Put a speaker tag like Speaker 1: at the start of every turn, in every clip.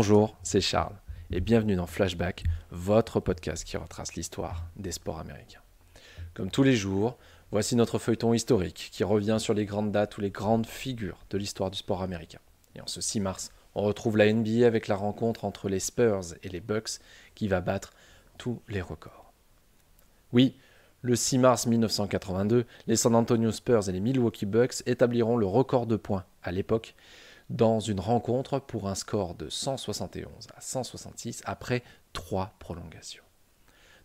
Speaker 1: Bonjour, c'est Charles et bienvenue dans Flashback, votre podcast qui retrace l'histoire des sports américains. Comme tous les jours, voici notre feuilleton historique qui revient sur les grandes dates ou les grandes figures de l'histoire du sport américain. Et en ce 6 mars, on retrouve la NBA avec la rencontre entre les Spurs et les Bucks qui va battre tous les records. Oui, le 6 mars 1982, les San Antonio Spurs et les Milwaukee Bucks établiront le record de points à l'époque dans une rencontre pour un score de 171 à 166 après 3 prolongations.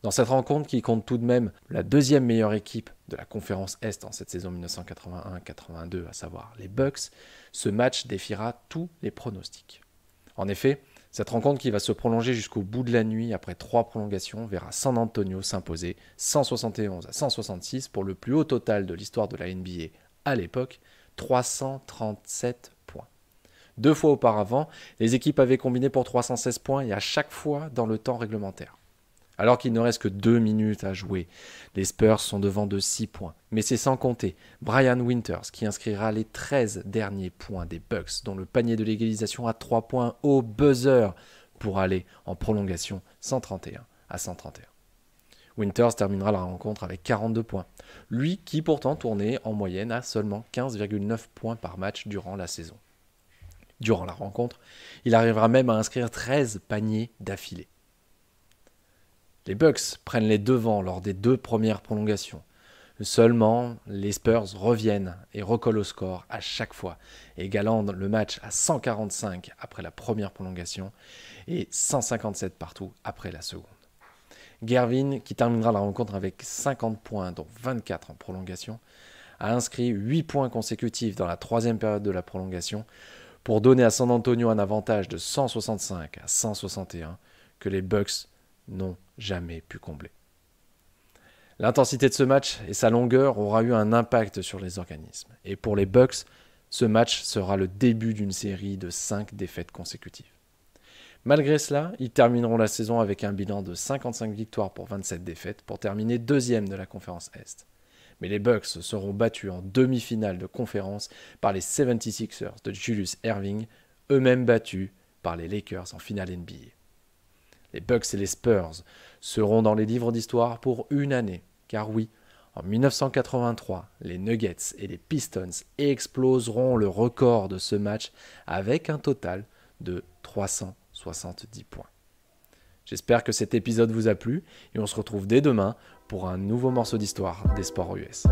Speaker 1: Dans cette rencontre qui compte tout de même la deuxième meilleure équipe de la conférence Est en cette saison 1981-82, à savoir les Bucks, ce match défiera tous les pronostics. En effet, cette rencontre qui va se prolonger jusqu'au bout de la nuit après 3 prolongations verra San Antonio s'imposer 171 à 166 pour le plus haut total de l'histoire de la NBA à l'époque, 337 points. 2 fois auparavant, les équipes avaient combiné pour 316 points et à chaque fois dans le temps réglementaire. Alors qu'il ne reste que 2 minutes à jouer, les Spurs sont devant de 6 points. Mais c'est sans compter Brian Winters qui inscrira les 13 derniers points des Bucks, dont le panier de l'égalisation à 3 points au buzzer pour aller en prolongation 131 à 131. Winters terminera la rencontre avec 42 points. Lui qui pourtant tournait en moyenne à seulement 15,9 points par match durant la saison. Durant la rencontre, il arrivera même à inscrire 13 paniers d'affilée. Les Bucks prennent les devants lors des 2 premières prolongations. Seulement, les Spurs reviennent et recollent au score à chaque fois, égalant le match à 145 après la première prolongation et 157 partout après la seconde. Gervin, qui terminera la rencontre avec 50 points, dont 24 en prolongation, a inscrit 8 points consécutifs dans la 3e période de la prolongation, pour donner à San Antonio un avantage de 165 à 161 que les Bucks n'ont jamais pu combler. L'intensité de ce match et sa longueur aura eu un impact sur les organismes. Et pour les Bucks, ce match sera le début d'une série de 5 défaites consécutives. Malgré cela, ils termineront la saison avec un bilan de 55 victoires pour 27 défaites pour terminer 2e de la conférence Est. Mais les Bucks seront battus en demi-finale de conférence par les 76ers de Julius Erving, eux-mêmes battus par les Lakers en finale NBA. Les Bucks et les Spurs seront dans les livres d'histoire pour une année, car oui, en 1983, les Nuggets et les Pistons exploseront le record de ce match avec un total de 370 points. J'espère que cet épisode vous a plu et on se retrouve dès demain pour un nouveau morceau d'histoire des sports US.